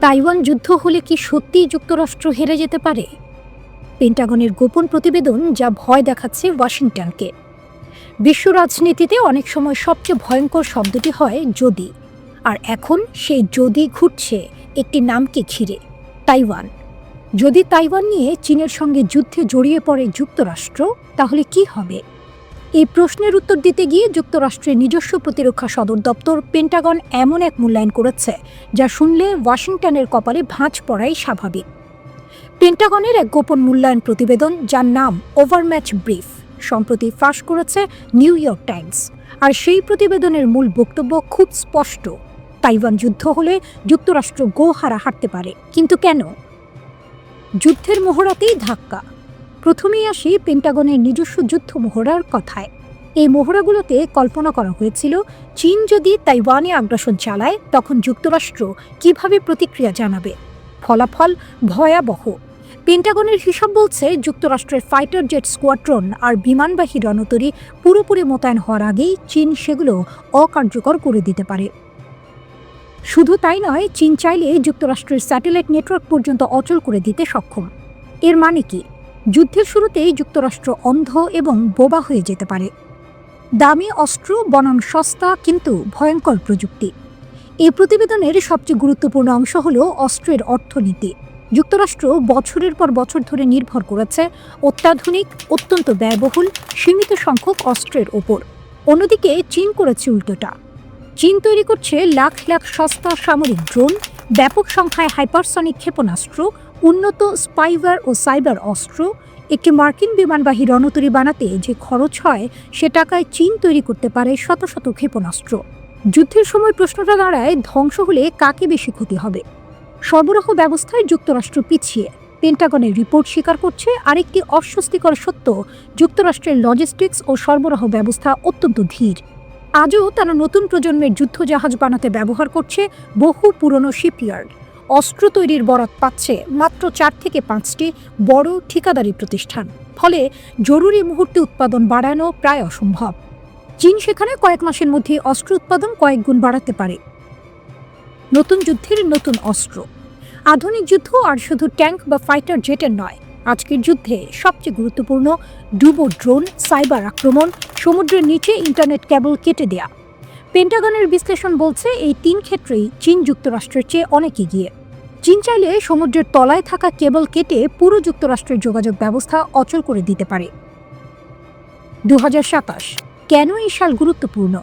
Taiwan যুদ্ধ হলে কি সত্যিই যুক্তরাষ্ট্র হেরে যেতে পারে? পেন্টাগনের গোপন প্রতিবেদন যা ভয় দেখাচ্ছে ওয়াশিংটনকে। বিশ্ব রাজনীতিতে অনেক সময় সবচেয়ে ভয়ঙ্কর শব্দটি হয় যদি, আর এখন সেই যদি ঘুরছে একটি নামকে ঘিরে, তাইওয়ান। যদি তাইওয়ান নিয়ে চীনের সঙ্গে যুদ্ধে জড়িয়ে পড়ে যুক্তরাষ্ট্র, তাহলে কি হবে? এই প্রশ্নের উত্তর দিতে গিয়ে যুক্তরাষ্ট্রের নিজস্ব প্রতিরক্ষা সদর দপ্তর পেন্টাগন এমন এক মূল্যায়ন করেছে যা শুনলে ওয়াশিংটনের কপালে ভাঁজ পড়াই স্বাভাবিক। পেন্টাগনের এক গোপন মূল্যায়ন প্রতিবেদন, যার নাম ওভারম্যাচ ব্রিফ, সম্প্রতি ফাঁস করেছে নিউ ইয়র্ক টাইমস। আর সেই প্রতিবেদনের মূল বক্তব্য খুব স্পষ্ট: তাইওয়ান যুদ্ধ হলে যুক্তরাষ্ট্র গোহারা হারতে পারে। কিন্তু কেন? যুদ্ধের মহড়াতেই ধাক্কা। প্রথমেই আসি পেন্টাগনের নিজস্ব যুদ্ধ মহড়ার কথায়। এই মহড়াগুলোতে কল্পনা করা হয়েছিল চীন যদি তাইওয়ানে আগ্রাসন চালায় তখন যুক্তরাষ্ট্র কিভাবে প্রতিক্রিয়া জানাবে। ফলাফল ভয়াবহ। পেন্টাগনের হিসাব বলছে যুক্তরাষ্ট্রের ফাইটার জেট স্কোয়াড্রন আর বিমানবাহী রণতরী পুরোপুরি মোতায়েন হওয়ার আগেই চীন সেগুলো অকার্যকর করে দিতে পারে। শুধু তাই নয়, চীন চাইলে যুক্তরাষ্ট্রের স্যাটেলাইট নেটওয়ার্ক পর্যন্ত অচল করে দিতে সক্ষম। এর মানে কি? যুদ্ধের শুরুতেই যুক্তরাষ্ট্র অন্ধ এবং বোবা হয়ে যেতে পারে। দামি অস্ত্র বনাম সস্তা কিন্তু ভয়ঙ্কর প্রযুক্তি। এই প্রতিবেদনের সবচেয়ে গুরুত্বপূর্ণ অংশ হল অস্ত্রের অর্থনীতি। যুক্তরাষ্ট্র বছরের পর বছর ধরে নির্ভর করেছে অত্যাধুনিক, অত্যন্ত ব্যয়বহুল, সীমিত সংখ্যক অস্ত্রের ওপর। অন্যদিকে চীন করেছে উল্টোটা। চীন তৈরি করছে লাখ লাখ সস্তা সামরিক ড্রোন, ব্যাপক সংখ্যায় হাইপারসনিক ক্ষেপণাস্ত্র, উন্নত স্পাইওয়্যার ও সাইবার অস্ত্র। একটি মার্কিন বিমানবাহী রণতরী বানাতে যে খরচ হয় সে টাকায় চীন তৈরি করতে পারে শত শত ক্ষেপণাস্ত্র। যুদ্ধের সময় প্রশ্নটা দাঁড়ায়, ধ্বংস হলে কাকে বেশি ক্ষতি হবে? সরবরাহ ব্যবস্থায় যুক্তরাষ্ট্র পিছিয়ে। পেন্টাগনের রিপোর্ট স্বীকার করছে আরেকটি অস্বস্তিকর সত্য: যুক্তরাষ্ট্রের লজিস্টিক্স ও সরবরাহ ব্যবস্থা অত্যন্ত ধীর। আজও তারা নতুন প্রজন্মের যুদ্ধজাহাজ বানাতে ব্যবহার করছে বহু পুরনো শিপইয়ার্ড। অস্ত্র তৈরির বরাত পাচ্ছে মাত্র 4 থেকে 5টি বড় ঠিকাদারি প্রতিষ্ঠান। ফলে জরুরি মুহূর্তে উৎপাদন বাড়ানো প্রায় অসম্ভব। চীন সেখানে কয়েক মাসের মধ্যে অস্ত্র উৎপাদন কয়েক গুণ বাড়াতে পারে। নতুন যুদ্ধের নতুন অস্ত্র। আধুনিক যুদ্ধ আর শুধু ট্যাঙ্ক বা ফাইটার জেটের নয়। আজকের যুদ্ধে সবচেয়ে গুরুত্বপূর্ণ ডুবো ড্রোন, সাইবার আক্রমণ, সমুদ্রের নিচে ইন্টারনেট কেবল কেটে দেয়া। পেন্টাগনের বিশ্লেষণ বলছে এই 3 ক্ষেত্রেই চীন যুক্তরাষ্ট্রের চেয়ে অনেক এগিয়ে। চীন চাইলে সমুদ্রের তলায় থাকা কেবল কেটে পুরো যুক্তরাষ্ট্রের যোগাযোগ ব্যবস্থা অচল করে দিতে পারে। 2027 কেন এই সাল গুরুত্বপূর্ণ?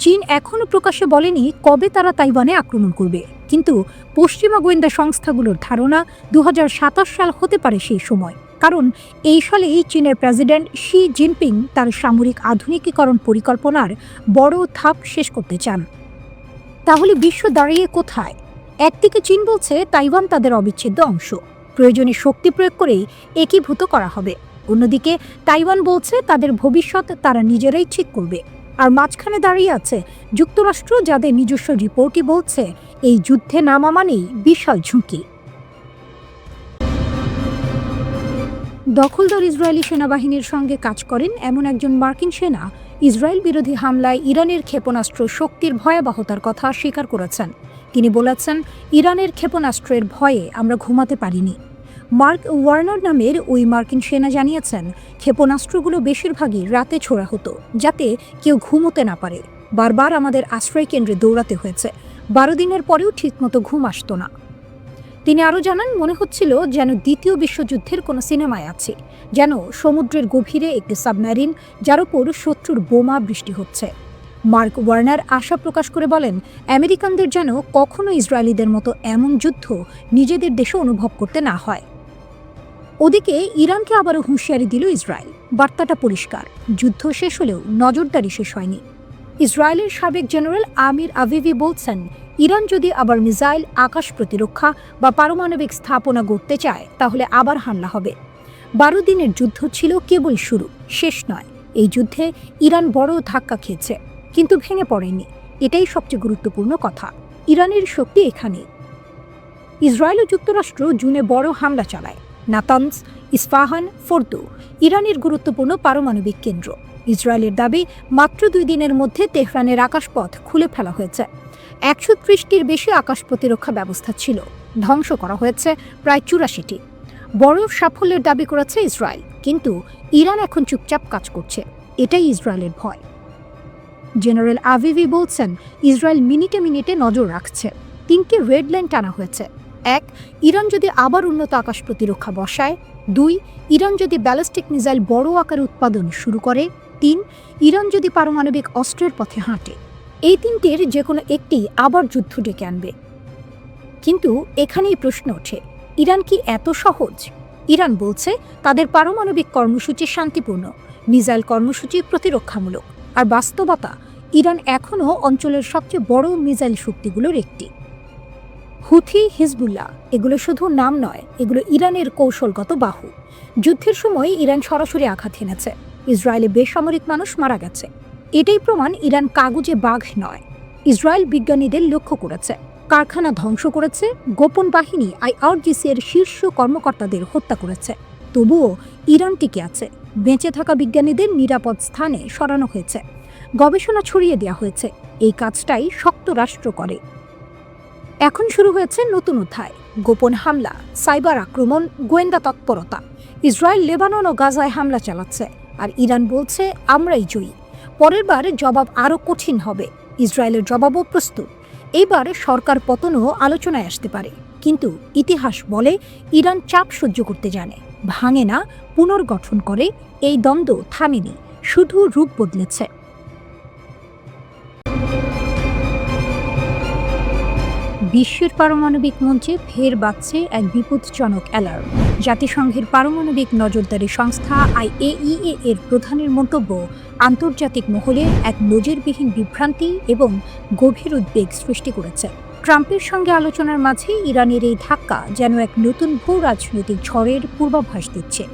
চীন এখনও প্রকাশ্যে বলেনি কবে তারা তাইওয়ানে আক্রমণ করবে, কিন্তু পশ্চিমা গোয়েন্দা সংস্থাগুলোর ধারণা 2027 সাল হতে পারে সেই সময়। কারণ এই সালেই চীনের প্রেসিডেন্ট শি জিনপিং তার সামরিক আধুনিকীকরণ পরিকল্পনার বড় ধাপ শেষ করতে চান। তাহলে বিশ্ব দাঁড়িয়ে কোথায়? একদিকে চীন বলছে তাইওয়ান তাদের অবিচ্ছেদ্য অংশ, প্রয়োজনে শক্তি প্রয়োগ করেই একীভূত করা হবে। অন্যদিকে তাইওয়ান বলছে তাদের ভবিষ্যৎ তারা নিজেরাই ঠিক করবে। আর মাঝখানে দাঁড়িয়ে আছে যুক্তরাষ্ট্র, যাদের নিজস্ব রিপোর্টই বলছে এই যুদ্ধে নামা মানেই বিশাল ঝুঁকি। দখলদার ইসরায়েলি সেনাবাহিনীর সঙ্গে কাজ করেন এমন একজন মার্কিন সেনা ইসরায়েল বিরোধী হামলায় ইরানের ক্ষেপণাস্ত্র শক্তির ভয়াবহতার কথা স্বীকার করেছেন। তিনি বলেছেন, ইরানের ক্ষেপণাস্ত্রের ভয়ে আমরা ঘুমাতে পারিনি। মার্ক ওয়ার্নার নামের ওই মার্কিন সেনা জানিয়েছেন, ক্ষেপণাস্ত্রগুলো বেশিরভাগই রাতে ছোড়া হতো যাতে কেউ ঘুমোতে না পারে। বারবার আমাদের আশ্রয় কেন্দ্রে দৌড়াতে হয়েছে। 12 দিনের পরেও ঠিকমতো ঘুম আসতো না। তিনি আরও জানান, মনে হচ্ছিল যেন দ্বিতীয় বিশ্বযুদ্ধের কোনো সিনেমায় আছে, যেন সমুদ্রের গভীরে একটি সাবমেরিন যার উপর শত্রুর বোমা বৃষ্টি হচ্ছে। মার্ক ওয়ার্নার আশা প্রকাশ করে বলেন, আমেরিকানদের যেন কখনো ইসরায়েলিদের মতো এমন যুদ্ধ নিজেদের দেশে অনুভব করতে না হয়। ওদিকে ইরানকে আবারও হুঁশিয়ারি দিল ইসরায়েল। বার্তাটা পরিষ্কার, যুদ্ধ শেষ হলেও নজরদারি শেষ হয়নি। ইসরায়েলের সাবেক জেনারেল আমির আভিভি বলছেন, ইরান যদি আবার মিসাইল, আকাশ প্রতিরক্ষা বা পারমাণবিক স্থাপনা গড়তে চায় তাহলে আবার হামলা হবে। 12 দিনের যুদ্ধ ছিল কেবল শুরু, শেষ নয়। এই যুদ্ধে ইরান বড় ধাক্কা খেয়েছে, কিন্তু ভেঙে পড়েনি। এটাই সবচেয়ে গুরুত্বপূর্ণ কথা। ইরানের শক্তি এখানে। ইসরায়েল ও যুক্তরাষ্ট্র জুনে বড় হামলা চালায়। নাতানজ, ইস্পাহান, ফোর্দো ইরানের গুরুত্বপূর্ণ পারমাণবিক কেন্দ্র। ইসরায়েলের দাবি, মাত্র 2 দিনের মধ্যে তেহরানের আকাশপথ খুলে ফেলা হয়েছে। 130টির বেশি আকাশ প্রতিরক্ষা ব্যবস্থা ছিল, ধ্বংস করা হয়েছে প্রায় 84টি। বড় সাফল্যের দাবি করেছে ইসরায়েল, কিন্তু ইরান এখন চুপচাপ কাজ করছে, এটাই ইসরায়েলের ভয়। জেনারেল আভিভি বলছেন, ইসরায়েল মিনিটে মিনিটে নজর রাখছে। 3টি রেড লাইন টানা হয়েছে। 1, ইরান যদি আবার উন্নত আকাশ প্রতিরক্ষা বসায়। 2, ইরান যদি ব্যালিস্টিক মিসাইল বড় আকারে উৎপাদন শুরু করে। 3, ইরান যদি পারমাণবিক অস্ত্রের পথে হাঁটে। এই 3টির যে কোনো একটি আবার যুদ্ধ ডেকে আনবে। কিন্তু এখানেই প্রশ্ন ওঠে, ইরান কি এত সহজ? ইরান বলছে তাদের পারমাণবিক কর্মসূচি শান্তিপূর্ণ, মিসাইল কর্মসূচি প্রতিরক্ষামূলক, আর বাস্তবতা ইরান এখনও অঞ্চলের সবচেয়ে বড় মিসাইল শক্তিগুলোর একটি। হুথি, হিজবুল্লাহ এগুলো শুধু নাম নয়, এগুলো ইরানের কৌশলগত বাহু। যুদ্ধের সময় ইরান সরাসরি আঘাত হেনেছে, ইসরায়েলে বেসামরিক মানুষ মারা গেছে। এটাই প্রমাণ ইরান কাগুজে বাঘ নয়। ইসরায়েল বিজ্ঞানীদের লক্ষ্য করেছে, কারখানা ধ্বংস করেছে, গোপন বাহিনী IRGC এর শীর্ষ কর্মকর্তাদের হত্যা করেছে। তবুও ইরান টিকে আছে। বেঁচে থাকা বিজ্ঞানীদের নিরাপদ স্থানে সরানো হয়েছে, গবেষণা ছড়িয়ে দেওয়া হয়েছে। এই কাজটাই শক্ত রাষ্ট্র করে। এখন শুরু হয়েছে নতুন অধ্যায়, গোপন হামলা, সাইবার আক্রমণ, গোয়েন্দা তৎপরতা। ইসরায়েল লেবানন ও গাজায় হামলা চালাচ্ছে, আর ইরান বলছে আমরাই জয়ী। পরের বার জবাব আরও কঠিন হবে। ইসরায়েলের জবাবও প্রস্তুত। এইবার সরকার পতনও আলোচনায় আসতে পারে, কিন্তু ইতিহাস বলে ইরান চাপ সহ্য করতে জানে, ভাঙে না, পুনর্গঠন করে। এই দ্বন্দ্ব থামেনি, শুধু রূপ বদলেছে। বিশ্বের পারমাণবিক মঞ্চে ফের বাজছে এক বিপজ্জনক অ্যালার্ম। জাতিসংঘের পারমাণবিক নজরদারি সংস্থা IAEA এর প্রধানের মন্তব্য আন্তর্জাতিক মহলে এক নজিরবিহীন বিভ্রান্তি এবং গভীর উদ্বেগ সৃষ্টি করেছে। ট্রাম্পের সঙ্গে আলোচনার মাঝে ইরানের এই ধাক্কা যেন এক নতুন ভূ রাজনৈতিক ঝড়ের পূর্বাভাস দিচ্ছে।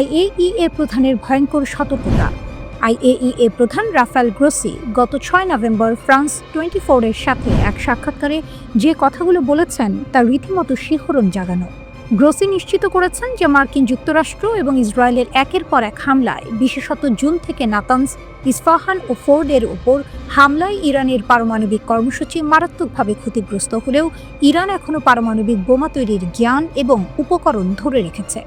IAEA প্রধানের ভয়ঙ্কর সতর্কতা। IAEA প্রধান রাফায়েল গ্রোসি গত 6 নভেম্বর ফ্রান্স 24 এর সাথে এক সাক্ষাৎকারে যে কথাগুলো বলেছেন তা রীতিমতো শিহরণ জাগানো। গ্রোসি নিশ্চিত করেছেন যে মার্কিন যুক্তরাষ্ট্র এবং ইসরায়েলের একের পর এক হামলায়, বিশেষত জুন থেকে নাতানজ, ইস্পাহান ও ফোর্ডের ওপর হামলায় ইরানের পারমাণবিক কর্মসূচি মারাত্মকভাবে ক্ষতিগ্রস্ত হলেও ইরান এখনও পারমাণবিক বোমা তৈরির জ্ঞান এবং উপকরণ ধরে রেখেছে।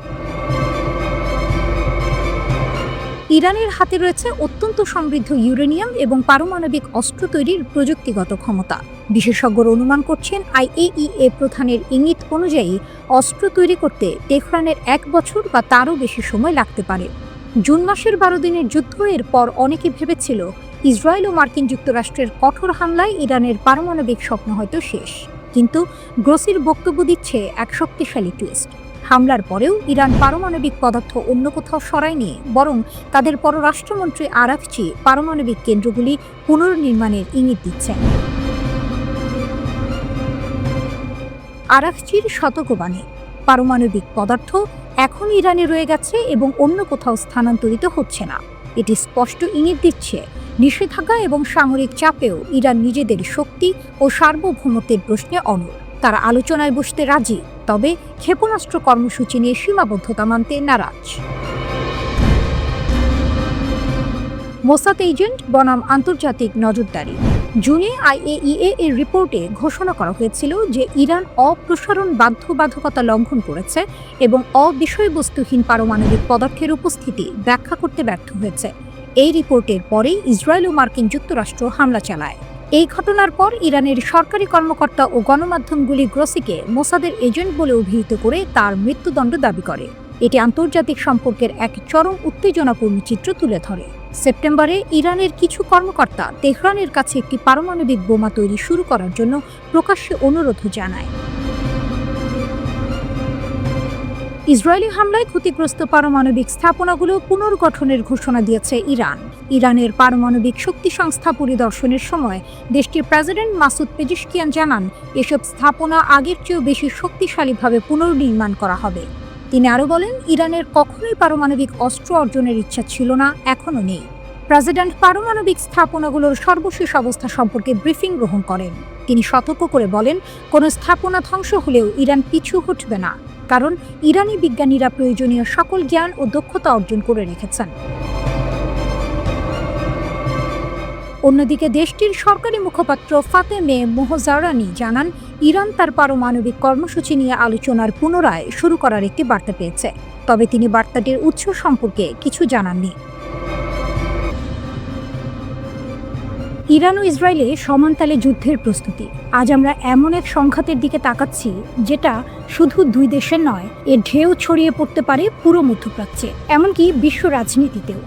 ইরানের হাতে রয়েছে অত্যন্ত সমৃদ্ধ ইউরেনিয়াম এবং পারমাণবিক অস্ত্র তৈরির প্রযুক্তিগত ক্ষমতা। বিশেষজ্ঞরা অনুমান করছেন IAEA প্রধানের ইঙ্গিত অনুযায়ী অস্ত্র তৈরি করতে তেহরানের 1 বছর বা তারও বেশি সময় লাগতে পারে। জুন মাসের 12 দিনের যুদ্ধ এর পর অনেকে ভেবেছিল ইসরায়েল ও মার্কিন যুক্তরাষ্ট্রের কঠোর হামলায় ইরানের পারমাণবিক স্বপ্ন হয়তো শেষ। কিন্তু গ্রোসির বক্তব্য দিচ্ছে এক শক্তিশালী টুইস্ট। হামলার পরেও ইরান পারমাণবিক পদার্থ অন্য কোথাও সরায়নি, বরং তাদের পররাষ্ট্রমন্ত্রী আরাকচি পারমাণবিক কেন্দ্রগুলি পুনর্নির্মাণের ইঙ্গিত দিচ্ছেন। আরাকচির সতর্কবাণী, পারমাণবিক পদার্থ এখন ইরানে রয়ে গেছে এবং অন্য কোথাও স্থানান্তরিত হচ্ছে না। এটি স্পষ্ট ইঙ্গিত দিচ্ছে নিষেধাজ্ঞা এবং সামরিক চাপেও ইরান নিজেদের শক্তি ও সার্বভৌমত্বের প্রশ্নে অনড়। তারা আলোচনায় বসতে রাজি, তবে ক্ষেপণাস্ত্র কর্মসূচি নিয়ে সীমাবদ্ধতা মানতে নারাজ। মোসাদ এজেন্ট বনাম আন্তর্জাতিক নজরদারি। জুনে IAEA এর রিপোর্টে ঘোষণা করা হয়েছিল যে ইরান অপ্রসারণ বাধ্যবাধকতা লঙ্ঘন করেছে এবং অবিষয়বস্তুহীন পারমাণবিক পদার্থের উপস্থিতি ব্যাখ্যা করতে ব্যর্থ হয়েছে। এই রিপোর্টের পরেই ইসরায়েল ও মার্কিন যুক্তরাষ্ট্র হামলা চালায়। এই ঘটনার পর ইরানের সরকারি কর্মকর্তা ও গণমাধ্যমগুলি গ্রোসিকে মোসাদের এজেন্ট বলে অভিহিত করে তার মৃত্যুদণ্ড দাবি করে। এটি আন্তর্জাতিক সম্পর্কের এক চরম উত্তেজনাপূর্ণ চিত্র তুলে ধরে। সেপ্টেম্বরে ইরানের কিছু কর্মকর্তা তেহরানের কাছে একটি পারমাণবিক বোমা তৈরি শুরু করার জন্য প্রকাশ্যে অনুরোধ জানায়। ইসরায়েলি হামলায় ক্ষতিগ্রস্ত পারমাণবিক স্থাপনাগুলো পুনর্গঠনের ঘোষণা দিয়েছে ইরান। ইরানের পারমাণবিক শক্তি সংস্থা পরিদর্শনের সময় দেশটির প্রেসিডেন্ট মাসুদ পেজিশকিয়ান জানান, এসব স্থাপনা আগের চেয়েও বেশি শক্তিশালীভাবে পুনর্নির্মাণ করা হবে। তিনি আরও বলেন, ইরানের কখনোই পারমাণবিক অস্ত্র অর্জনের ইচ্ছা ছিল না, এখনও নেই। প্রেসিডেন্ট পারমাণবিক স্থাপনাগুলোর সর্বশেষ অবস্থা সম্পর্কে ব্রিফিং গ্রহণ করেন। তিনি সতর্ক করে বলেন, কোনো স্থাপনা ধ্বংস হলেও ইরান পিছু হটবে না, কারণ ইরানি বিজ্ঞানীরা প্রয়োজনীয় সকল জ্ঞান ও দক্ষতা অর্জন করে রেখেছেন। অন্যদিকে দেশটির সরকারি মুখপাত্র ফাতেমে মোহজারানি জানান, ইরান তার পারমাণবিক কর্মসূচি নিয়ে আলোচনার পুনরায় শুরু করার একটি বার্তা পেয়েছে। তবে তিনি বার্তাটির উৎস সম্পর্কে কিছু জানাননি। ইরান ও ইসরায়েলে সমানতালে যুদ্ধের প্রস্তুতি। আজ আমরা এমন এক সংঘাতের দিকে তাকাচ্ছি যেটা শুধু দুই দেশের নয়, এর ঢেউ ছড়িয়ে পড়তে পারে পুরো মধ্যপ্রাচ্যে, এমনকি বিশ্ব রাজনীতিতেও।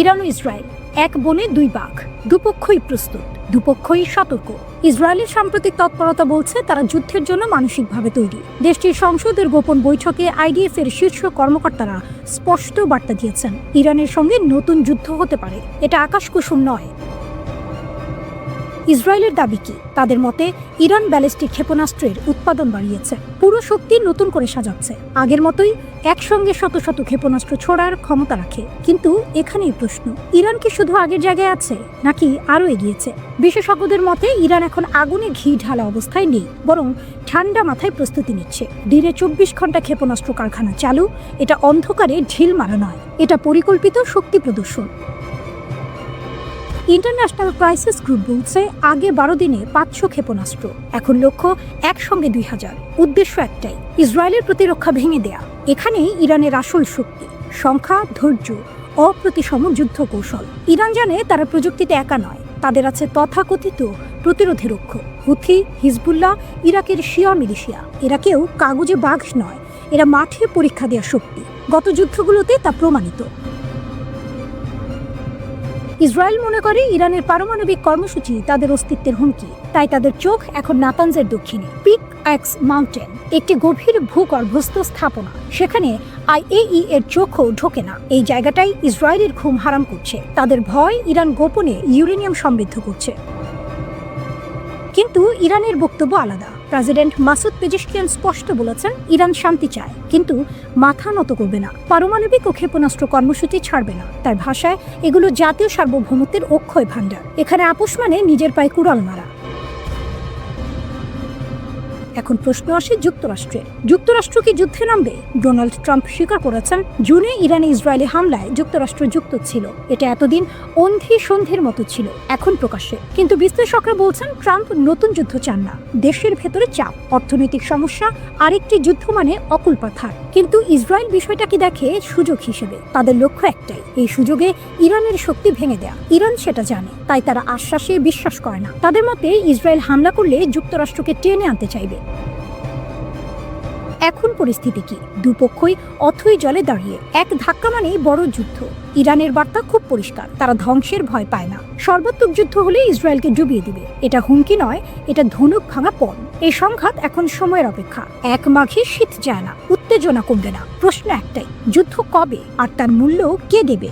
ইরান ও ইসরায়েল এক বনে দুই বাঘ, দুপক্ষই প্রস্তুত, দুপক্ষই সতর্ক। ইসরায়েলের সাম্প্রতিক তৎপরতা বলছে তারা যুদ্ধের জন্য মানসিকভাবে তৈরি। দেশটির সংসদের গোপন বৈঠকে আইডিএফ এর শীর্ষ কর্মকর্তারা স্পষ্ট বার্তা দিয়েছেন, ইরানের সঙ্গে নতুন যুদ্ধ হতে পারে, এটা আকাশকুসুম নয়। ইসরায়েলের দাবি কি? তাদের মতে ইরান ব্যালিস্টিক ক্ষেপণাস্ত্রের উৎপাদন বাড়িয়েছে, পুরো শক্তি নতুন করে সাজাচ্ছে, আগের মতোই একসঙ্গে শত শত ক্ষেপণাস্ত্র ছোড়ার ক্ষমতা রাখে। কিন্তু এখানেই প্রশ্ন, ইরান কি শুধু আগের জায়গায় আছে নাকি আরও এগিয়েছে? বিশেষজ্ঞদের মতে ইরান এখন আগুনে ঘি ঢালা অবস্থায় নেই, বরং ঠান্ডা মাথায় প্রস্তুতি নিচ্ছে। দিনে 24 ঘন্টা ক্ষেপণাস্ত্র কারখানা চালু। এটা অন্ধকারে ঢিল মারা নয়, এটা পরিকল্পিত শক্তি প্রদর্শন। ইন্টারন্যাশনাল ক্রাইসিস গ্রুপ বলছে আগে 12 দিনে 500 ক্ষেপণাস্ত্র, এখন লক্ষ্য একসঙ্গে 2000। উদ্দেশ্য একটাই, ইসরায়েলের প্রতিরক্ষা ভেঙে দেয়া। এখানেই ইরানের আসল শক্তি, সংখ্যা, ধৈর্য, অপ্রতিসম যুদ্ধ কৌশল। ইরান জানে তারা প্রযুক্তিতে একা নয়, তাদের আছে তথাকথিত প্রতিরোধী রক্ষ, হুথি, হিজবুল্লাহ, ইরাকের শিয়া মিলিশিয়া। এরা কেউ কাগজে বাঘ নয়, এরা মাঠে পরীক্ষা দেওয়া শক্তি। গত যুদ্ধগুলোতে তা প্রমাণিত। ইসরায়েল মনে করে ইরানের পারমাণবিক কর্মসূচি তাদের অস্তিত্বের হুমকি, তাই তাদের চোখ এখন নাতানজের দক্ষিণে পিক এক্স মাউন্টেন, একটি গভীর ভূগর্ভস্থ স্থাপনা। সেখানে আইএই এর চোখও ঢোকে না। এই জায়গাটাই ইসরায়েলের ঘুম হারাম করছে। তাদের ভয় ইরান গোপনে ইউরেনিয়াম সমৃদ্ধ করছে। কিন্তু ইরানের বক্তব্য আলাদা। প্রেসিডেন্ট মাসুদ পেজেশকিয়ান স্পষ্ট বলেছেন, ইরান শান্তি চায় কিন্তু মাথা নত করবে না, পারমাণবিক ও ক্ষেপণাস্ত্র কর্মসূচি ছাড়বে না। তার ভাষায় এগুলো জাতীয় সার্বভৌমত্বের অক্ষয় ভাণ্ডার। এখানে আপোষ মানে নিজের পায়ে কুড়াল মারা। এখন প্রশ্ন আসে যুক্তরাষ্ট্রের। যুক্তরাষ্ট্র কি যুদ্ধে নামবে? ডোনাল্ড ট্রাম্প স্বীকার করেছেন, জুনে ইরানে ইসরায়েলি হামলায় যুক্তরাষ্ট্র যুক্ত ছিল। এটা এতদিন অন্ধি সন্ধির মতো ছিল, এখন প্রকাশ্যে। কিন্তু বিশ্লেষকরা বলছেন ট্রাম্প নতুন যুদ্ধ চান না। দেশের ভেতরে চাপ, অর্থনৈতিক সমস্যা, আরেকটি যুদ্ধ মানে অকুল পাথার। কিন্তু ইসরায়েল বিষয়টা কি দেখে সুযোগ হিসেবে। তাদের লক্ষ্য একটাই, এই সুযোগে ইরানের শক্তি ভেঙে দেয়া। ইরান সেটা জানে, তাই তারা আশ্বাসে বিশ্বাস করে না। তাদের মতে ইসরায়েল হামলা করলে যুক্তরাষ্ট্রকে টেনে আনতে চাইবে। এখন পরিস্থিতি কি? দুপক্ষই অথই জলে দাঁড়িয়ে, এক ধাক্কা মানেই বড় যুদ্ধ। ইরানের বার্তা খুব পরিষ্কার, তারা ধ্বংসের ভয় পায় না। সর্বাত্মক যুদ্ধ হলে ইসরায়েলকে ডুবিয়ে দিবে। এটা হুমকি নয়, এটা ধনুক ভাঙা পণ। এই সংঘাত এখন সময়ের অপেক্ষা। এক মাঘে শীত যায় না, উত্তেজনা কমবে না। প্রশ্ন একটাই, যুদ্ধ কবে আর তার মূল্য কে দেবে?